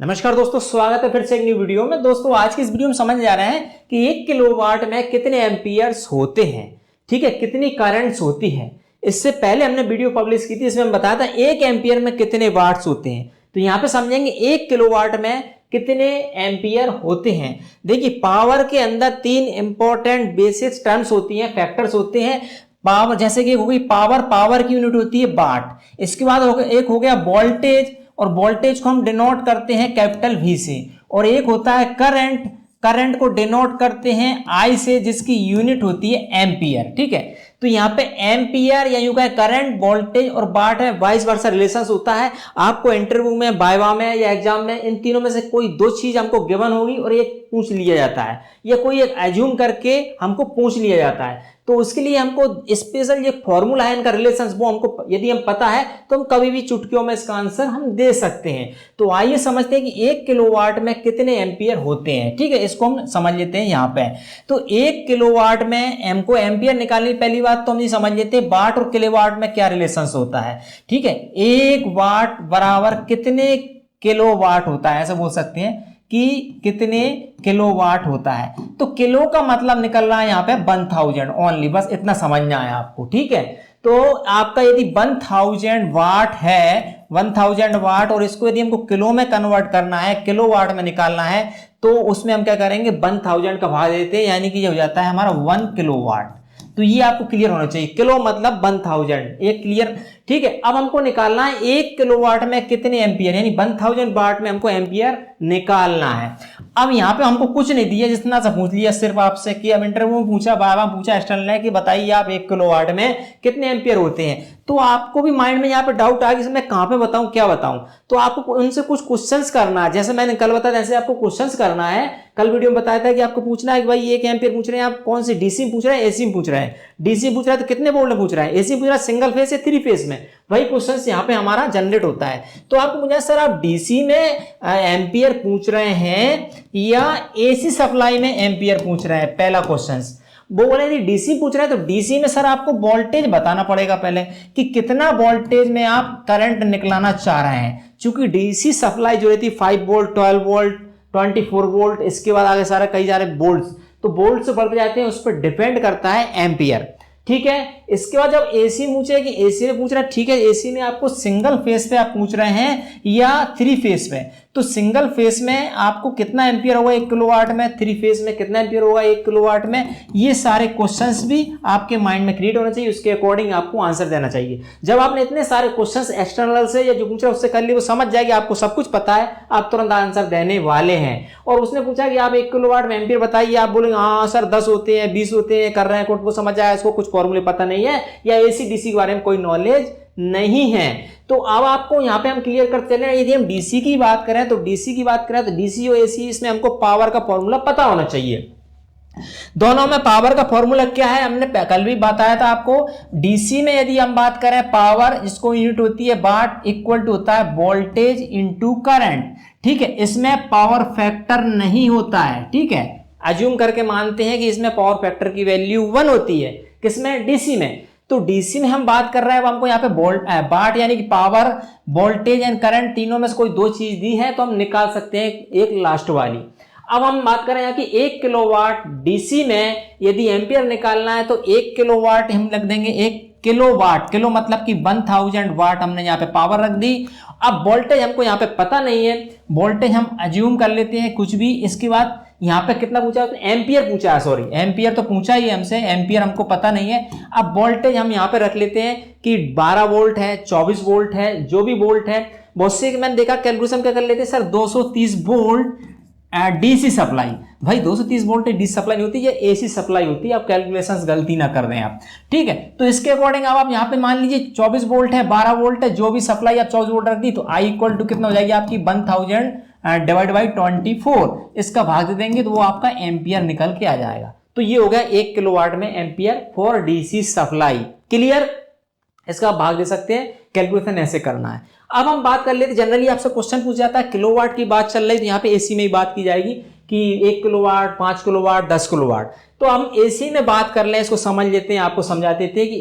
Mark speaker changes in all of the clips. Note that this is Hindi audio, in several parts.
Speaker 1: नमस्कार दोस्तों, स्वागत है फिर से एक न्यू वीडियो में। दोस्तों आज की इस वीडियो में समझ जा रहे हैं कि 1 किलोवाट में कितने एम्पियर्स होते हैं। ठीक है, कितनी करंट्स होती है। इससे पहले हमने वीडियो पब्लिश की थी, इसमें हम बताया था 1 एम्पियर में कितने वाट्स होते हैं। तो यहाँ पे समझेंगे 1 किलोवाट में कितने एम्पियर होते हैं। देखिए, पावर के अंदर 3 इंपॉर्टेंट बेसिक टर्म्स होती हैं, फैक्टर्स होते हैं। पावर जैसे कि हो गई पावर की यूनिट होती है वाट। इसके बाद एक हो गया वोल्टेज, और वोल्टेज को हम डिनोट करते हैं कैपिटल वी से। और एक होता है करंट को डिनोट करते हैं आई से, जिसकी यूनिट होती है एम्पियर। ठीक है, तो यहाँ पे एम्पियर या यूं कहे करंट, वोल्टेज और वाट है, वाइस वर्सा रिलेशन होता है। आपको इंटरव्यू में, वाइवा में या एग्जाम में इन तीनों में से कोई दो चीज हमको गिवन होगी और एक पूछ लिया जाता है, या कोई एक एज्यूम करके हमको पूछ लिया जाता है। तो उसके लिए हमको स्पेशल ये फॉर्मूला है इनका रिलेशन, वो हमको यदि हम पता है तो हम कभी भी चुटकियों में इसका आंसर हम दे सकते हैं। तो आइए समझते हैं कि 1 किलोवाट में कितने एम्पियर होते हैं। ठीक है, इसको हम समझ लेते हैं यहाँ पे। तो 1 किलोवाट में हमको एम्पियर निकालने की पहली बात तो हम ये समझ लेते हैं वाट और किलोवाट में क्या रिलेशन होता है। ठीक है, 1 वाट बराबर कितने किलोवाट होता है, ऐसा बोल सकते हैं कि कितने किलोवाट होता है। तो किलो का मतलब निकल रहा है यहाँ पे 1000 ओनली, बस इतना समझना है आपको। ठीक है, तो आपका यदि 1000 वाट है, 1000 वाट, और इसको यदि हमको किलो में कन्वर्ट करना है, किलोवाट में निकालना है, तो उसमें हम क्या करेंगे 1000 का भाग देते हैं, यानी कि ये हो जाता है हमारा 1 किलोवाट। तो ये आपको क्लियर होना चाहिए, किलो मतलब 1000, एक क्लियर। ठीक है, अब हमको निकालना है 1 किलोवाट में कितने एम्पियर, यानी 1000 वाट में हमको एम्पियर निकालना है। अब यहाँ पे हमको कुछ नहीं दिया, जितना सा पूछ लिया सिर्फ आपसे कि अब इंटरव्यू में पूछा, बाबा पूछा एक्सटर्नल ने कि बताइए आप 1 किलोवाट में कितने एम्पियर होते हैं। तो आपको भी माइंड में यहाँ पे डाउट आ गया मैं कहाँ पे बताऊं, क्या बताऊं। तो आपको उनसे कुछ क्वेश्चंस करना है, जैसे मैंने कल बताया जैसे आपको क्वेश्चंस करना है। कल वीडियो में बताया था कि आपको पूछना है कि भाई 1 एम्पियर पूछ रहे हैं आप, कौन सी डीसी में पूछ रहे हैं, एसी में पूछ रहे हैं। डीसी पूछ रहा है तो कितने वोल्ट में पूछ रहा है, एसी पूछ रहा है सिंगल फेज या 3 फेज में। वही क्वेश्चन यहाँ पे हमारा जनरेट होता है। तो आपको पूछना सर आप डीसी में एम्पियर पूछ रहे हैं या एसी सप्लाई में एम्पियर पूछ रहे हैं, पहला क्वेश्चन। वो बोले यदि डीसी पूछ रहे हैं तो डीसी में सर आपको वोल्टेज बताना पड़ेगा पहले कि कितना वोल्टेज में आप करंट निकलाना चाह रहे हैं। चूंकि डीसी सप्लाई जो रहती है 5 वोल्ट, 12 वोल्ट, 24 वोल्ट, इसके बाद आगे सारा कई सारे वोल्ट, तो वोल्ट से बढ़ते जाते हैं, उस पर डिपेंड करता है एम्पियर। ठीक है, इसके बाद जब एसी पूछे कि एसी में पूछ रहा है, ठीक है, एसी में आपको सिंगल फेस पे आप पूछ रहे हैं या 3 फेस पे। तो सिंगल फेस में आपको कितना एम्पियर होगा 1 किलोवाट में, 3 फेस में कितना एम्पियर होगा 1 किलोवाट में, ये सारे क्वेश्चंस भी आपके माइंड में क्रिएट होना चाहिए, उसके अकॉर्डिंग आपको आंसर देना चाहिए। जब आपने इतने सारे क्वेश्चंस एक्सटर्नल से या जो पूछा उससे कर लिए, वो समझ जाएगी आपको सब कुछ पता है, आप तुरंत आंसर देने वाले हैं। और उसने पूछा कि आप 1 किलोवाट में एम्पियर बताइए, आप बोलेंगे हाँ सर 10 होते हैं, 20 होते हैं, कर रहे हैं, वो समझ आया, इसको कुछ फॉर्मूले पता नहीं है या एसी डीसी के बारे में कोई नॉलेज नहीं है। तो अब आपको यहां पे हम क्लियर करते चले, यदि हम डीसी की बात करें तो डीसी और एसी, इसमें हमको पावर का फॉर्मूला पता होना चाहिए। दोनों में पावर का फॉर्मूला क्या है हमने कल भी बताया था आपको। डीसी में यदि हम बात करें पावर, इसको यूनिट होती है वाट, इक्वल टू होता है वोल्टेज इनटू करंट। ठीक है, इसमें पावर फैक्टर नहीं होता है। ठीक है, अज्यूम करके मानते हैं कि इसमें पावर फैक्टर की वैल्यू 1 होती है, किसमें, डीसी में। तो डीसी में हम बात कर रहे हैं, अब हमको यहाँ पे वाट यानी कि पावर, वोल्टेज एंड करंट, तीनों में से कोई दो चीज दी है तो हम निकाल सकते हैं एक लास्ट वाली। अब हम बात करें यहाँ कि 1 किलोवाट डीसी में यदि एम्पियर निकालना है तो 1 किलोवाट हम रख देंगे 1 किलोवाट, किलो मतलब कि 1000 वाट हमने यहाँ पे पावर रख दी। अब वोल्टेज हमको यहाँ पे पता नहीं है, वोल्टेज हम अज्यूम कर लेते हैं कुछ भी। इसके बाद यहाँ पे कितना पूछा, एम्पियर पूछा है, सॉरी एम्पियर तो पूछा ही हमसे, एम्पियर हमको पता नहीं है। अब वोल्टेज हम यहाँ पे रख लेते हैं कि 12 वोल्ट है, 24 वोल्ट है, जो भी वोल्ट है। बहुत से मैंने देखा कैलकुलेशन क्या कर लेते हैं, सर 230 वोल्ट डीसी सप्लाई। भाई 230 वोल्ट डीसी सप्लाई नहीं होती, ये एसी सप्लाई होती है। आप कैलकुलेशंस गलती ना कर दें आप। ठीक है, तो इसके अकॉर्डिंग अब आप यहाँ पे मान लीजिए 24 वोल्ट है, 12 वोल्ट है, जो भी सप्लाई आप 24 वोल्ट रख दी, तो आई इक्वल टू कितना हो जाएगी आपकी 1000 डिवाइड बाई 24, इसका भाग दे देंगे तो वो आपका एम्पियर निकल के आ जाएगा। तो ये हो गया 1 किलोवाट में ampere for DC supply. Clear, इसका भाग दे सकते हैं, कैलकुलेशन ऐसे करना है। अब हम बात कर लेते, जनरली आपसे क्वेश्चन पूछ जाता है, किलोवाट की बात चल रही, तो यहाँ पे एसी में ही बात की जाएगी कि 1 किलोवाट, 5 किलोवाट, 10 किलोवाट। तो हम एसी में बात कर लें, इसको समझ लेते हैं, आपको समझा देते हैं कि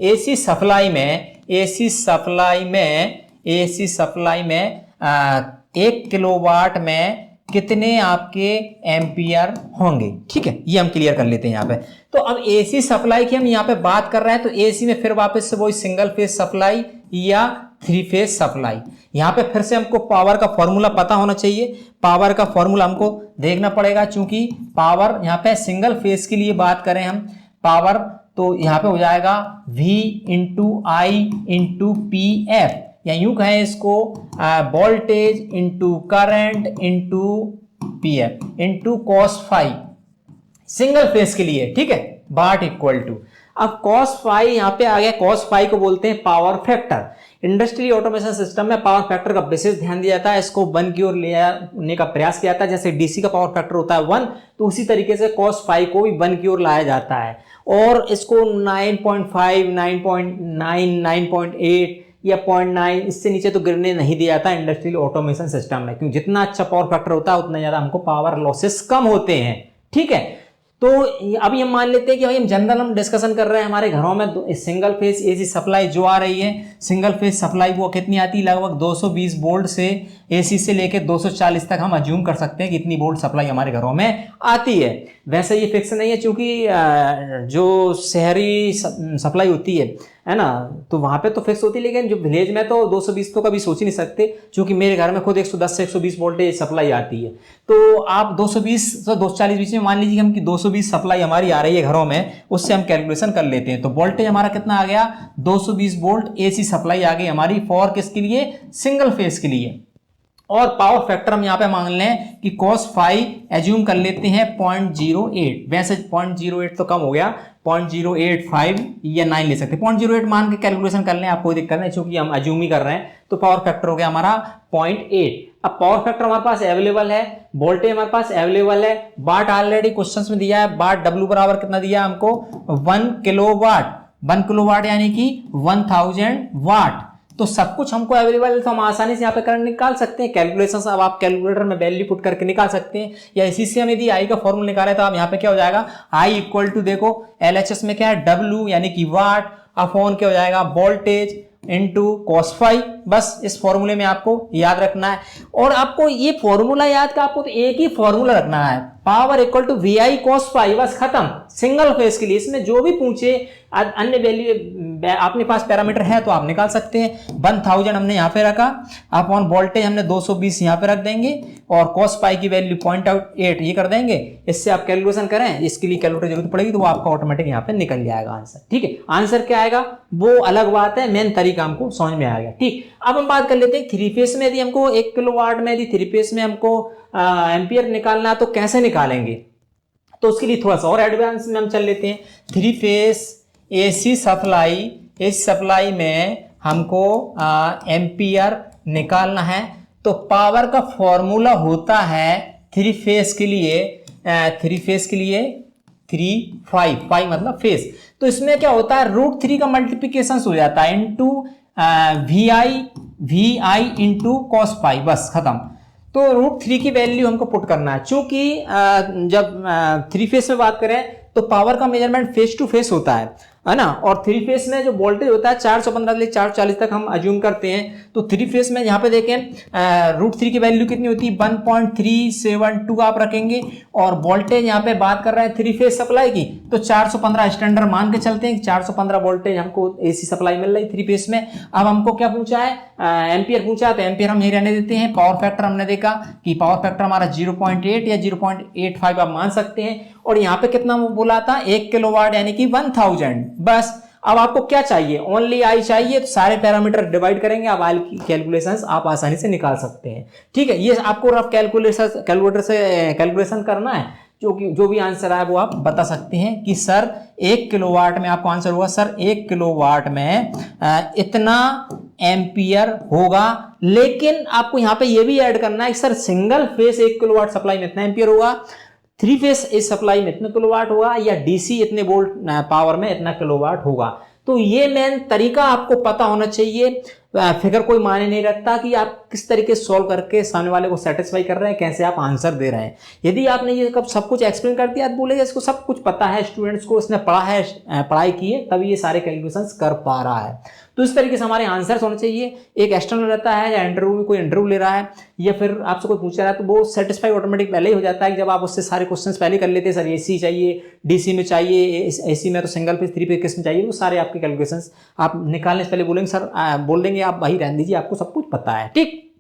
Speaker 1: एसी सप्लाई में 1 किलोवाट में कितने आपके एम्पियर होंगे। ठीक है, ये हम क्लियर कर लेते हैं यहाँ पे। तो अब एसी सप्लाई की हम यहाँ पे बात कर रहे हैं, तो एसी में फिर वापस से वही सिंगल फेज सप्लाई या 3 फेज सप्लाई। यहाँ पे फिर से हमको पावर का फॉर्मूला पता होना चाहिए। पावर का फॉर्मूला हमको देखना पड़ेगा, चूंकि पावर यहाँ पे सिंगल फेज के लिए बात करें हम पावर, तो यहाँ पे हो जाएगा V into I into P F, या यूं कहें इसको voltage into current into P F into cos phi single phase के लिए। ठीक है, वाट इक्वल टू, अब कॉस फाई यहाँ पे आ गया, कॉस फाई को बोलते हैं power factor. Industrial automation system में पावर फैक्टर का विशेष ध्यान दिया जाता है, इसको 1 की ओर ले आने का प्रयास किया जाता है। जैसे डीसी का पावर फैक्टर होता है 1, तो उसी तरीके से कॉस फाई को भी 1 की ओर लाया जाता है, और इसको 9.5, 9.9, 9.8 या 0.9, इससे नीचे तो गिरने नहीं दिया जाता इंडस्ट्रियल ऑटोमेशन सिस्टम में, क्योंकि जितना अच्छा पावर फैक्टर होता है उतना ज्यादा हमको पावर लॉसेस कम होते हैं। ठीक है, तो अभी हम मान लेते हैं कि भाई हम जनरल हम डिस्कशन कर रहे हैं, हमारे घरों में सिंगल फेज एसी सप्लाई जो आ रही है, सिंगल फेज सप्लाई वो कितनी आती है, लगभग 220 वोल्ट से एसी से लेकर 240 तक हम अज्यूम कर सकते हैं कि इतनी वोल्ट सप्लाई हमारे घरों में आती है। वैसे ये फिक्स नहीं है, क्योंकि जो शहरी सप्लाई होती है ना, तो वहां पे तो फिक्स होती है, लेकिन जो विलेज में तो 220 तो कभी सोच ही नहीं सकते, क्योंकि मेरे घर में खुद 110 से 120 वोल्टेज सप्लाई आती है। तो आप 220 से 240 बीच में मान लीजिए हम कि 220 सप्लाई हमारी आ रही है घरों में, उससे हम कैलकुलेशन कर लेते हैं। तो वोल्टेज हमारा कितना आ गया, 220 वोल्ट एसी सप्लाई आ गई हमारी, फॉर किसके लिए, सिंगल फेज के लिए। और पावर फैक्टर हम यहाँ पे मान लें कि cos फाई एज्यूम कर लेते हैं 0.08, वैसे 0.08 तो कम हो गया, 0.085 या 9 ले सकते हैं, 0.08 मान के कैलकुलेशन कर लें, आप कोई दिक्कत नहीं, क्योंकि हम अज्यूम ही कर रहे हैं। तो पावर फैक्टर हो गया हमारा 0.8। अब पावर फैक्टर हमारे पास अवेलेबल है, वोल्टेज हमारे पास अवेलेबल है, वाट ऑलरेडी क्वेश्चन में दिया है, वाट W बराबर कितना दिया हमको, 1 किलोवाट, 1 किलोवाट यानी कि 1000 वाट। तो सब कुछ हमको अवेलेबल है, तो हम आसानी से यहाँ पे करंट निकाल सकते हैं। कैलकुलेशन अब आप कैलकुलेटर में वैल्यू पुट करके निकाल सकते हैं, या इसी से हम यदि आई का फॉर्मूला निकाले तो आप यहाँ पे क्या हो जाएगा, आई इक्वल टू, देखो LHS में क्या है, W यानी कि वाट अपॉन क्या हो जाएगा, वोल्टेज इंटू कॉस फाई। बस इस फॉर्मूले में आपको याद रखना है, और आपको ये फॉर्मूला याद का आपको तो एक ही फॉर्मूला रखना है, power equal to V I cos phi, बस खत्म, सिंगल फेज के लिए। इसमें जो भी पूछे अन्य वैल्यू अपने पास पैरामीटर है तो आप निकाल सकते हैं। 1000 हमने यहाँ पे रखा, अपॉन वोल्टेज हमने 220 यहाँ पे रख देंगे, और कॉस पाई की वैल्यू 0.8 ये कर देंगे। इससे आप कैलकुलेशन करें, इसके लिए कैलकुलेटर जरूरत पड़ेगी, तो वो आपका ऑटोमेटिक यहाँ पे निकल जाएगा आंसर। ठीक है, आंसर क्या आएगा वो अलग बात है, मेन तरीका हमको समझ में आ गया। ठीक, अब हम बात कर लेते हैं 3 फेज में, यदि हमको 1 किलोवाट में यदि 3 फेज में हमको एम्पियर निकालना तो कैसे निकालेंगे, तो उसके लिए थोड़ा सा और एडवांस में हम चल लेते हैं। 3 फेज एसी सप्लाई में हमको एम्पियर निकालना है, तो पावर का फॉर्मूला होता है 3 फेज के लिए, 3 मतलब फेज। तो इसमें क्या होता है, √3 का मल्टीप्लीकेशन हो जाता है into V I into cos pi, बस खत्म। तो √3 की वैल्यू हमको पुट करना है, चूंकि जब 3 फेज में बात करें तो पावर का मेजरमेंट फेस टू फेस होता है ना, और 3 फेज में जो वोल्टेज होता है 415 से 440 तक हम अज्यूम करते हैं। तो 3 फेज में यहाँ पे देखें √3 की वैल्यू कितनी होती है, 1.372 आप रखेंगे, और वोल्टेज यहाँ पे बात कर रहे हैं 3 फेज सप्लाई की, तो 415 स्टैंडर्ड मान के चलते हैं, 415 वोल्टेज हमको एसी सप्लाई मिल रही 3 फेज में। अब हमको क्या पूछा है, एम्पियर पूछा, तो एम्पियर हम यही रहने देते हैं। पावर फैक्टर हमने देखा कि पावर फैक्टर हमारा 0.8 या 0.85 आप मान सकते हैं, और यहाँ पे कितना बोला था, 1 किलोवाट यानी कि 1000। बस अब आपको क्या चाहिए, ओनली आई चाहिए, तो सारे पैरामीटर डिवाइड करेंगे, अब आई की कैलकुलेशंस आप आसानी से निकाल सकते हैं। ठीक है, ये आपको रफ कैलकुलेटर से कैलकुलेशन करना है, जो भी आंसर आए वो आप बता सकते हैं कि सर 1 किलोवाट में आपको आंसर होगा, सर 1 किलोवाट में इतना एम्पियर होगा। लेकिन आपको यहाँ पे ये भी ऐड करना है कि sir single phase 1 kilowatt supply में इतना एम्पियर होगा, 3 फेज इस सप्लाई में इतना किलोवाट होगा, या डीसी इतने वोल्ट पावर में इतना किलोवाट होगा। तो ये मेन तरीका आपको पता होना चाहिए। फिगर कोई मायने नहीं रखता कि आप किस तरीके से सॉल्व करके सामने वाले को सेटिस्फाई कर रहे हैं, कैसे आप आंसर दे रहे हैं। यदि आपने ये सब कुछ एक्सप्लेन कर दिया, बोलेगा इसको सब कुछ पता है, स्टूडेंट्स को इसने पढ़ा है, पढ़ाई की है, तभी ये सारे कैलकुलेशंस कर पा रहा है। तो इस तरीके से हमारे आंसर्स होने चाहिए। एक एक्सटर्नल रहता है या इंटरव्यू में कोई इंटरव्यू ले रहा है या फिर आपसे कोई पूछ रहा है, तो वो सेटिस्फाई ऑटोमेटिक पहले ही हो जाता है कि जब आप उससे सारे क्वेश्चंस पहले कर लेते हैं, सर एसी चाहिए, डीसी में चाहिए, एसी में तो सिंगल फेज, 3 फेज किस में चाहिए, वो सारे आपके कैलकुलेशंस आप निकालने से पहले बोलेंगे सर, बोल देंगे आप वही रहने दीजिए, आपको सब कुछ पता है। ठीक,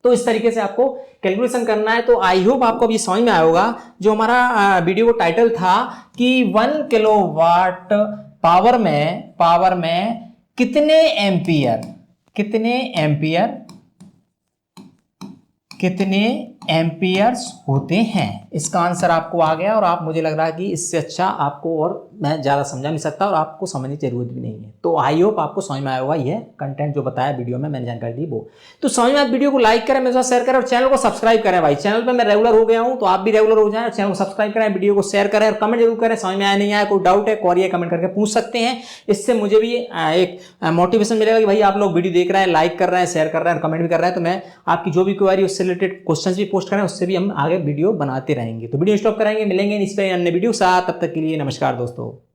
Speaker 1: तो इस तरीके से आपको कैलकुलेशन करना है। तो आई होप आपको अभी समझ में आया होगा। जो हमारा वीडियो का टाइटल था कि 1 किलोवाट पावर में कितने एम्पियर्स होते हैं, इसका आंसर आपको आ गया। और आप, मुझे लग रहा है कि इससे अच्छा आपको और मैं ज़्यादा समझा नहीं सकता और आपको समझने की जरूरत भी नहीं है। तो आई होप आपको समझ में आया होगा ये कंटेंट जो बताया वीडियो में, मैंने जानकारी दी वो। तो समझ में आया, वीडियो को लाइक करें, मेरे साथ शेयर करें और चैनल को सब्सक्राइब करें। भाई चैनल पर मैं रेगुलर हो गया हूँ, तो आप भी रेगुलर हो जाएं और चैनल को सब्सक्राइब करें, वीडियो को शेयर करें और कमेंट जरूर करें। समझ में आया नहीं आया, कोई डाउट है क्वेरी है, कमेंट करके पूछ सकते हैं। इससे मुझे भी एक मोटिवेशन मिलेगा कि भाई आप लोग वीडियो देख रहे हैं, लाइक कर रहे हैं, शेयर कर रहे हैं और कमेंट भी कर रहे हैं। तो मैं आपकी जो भी क्वेरी उससे रिलेटेड क्वेश्चन भी पोस्ट करें, उससे भी हम आगे वीडियो बनाते रहेंगे। तो वीडियो स्टॉप कराएंगे, मिलेंगे इस पर अन्य वीडियो के साथ। तब तक के लिए नमस्कार दोस्तों।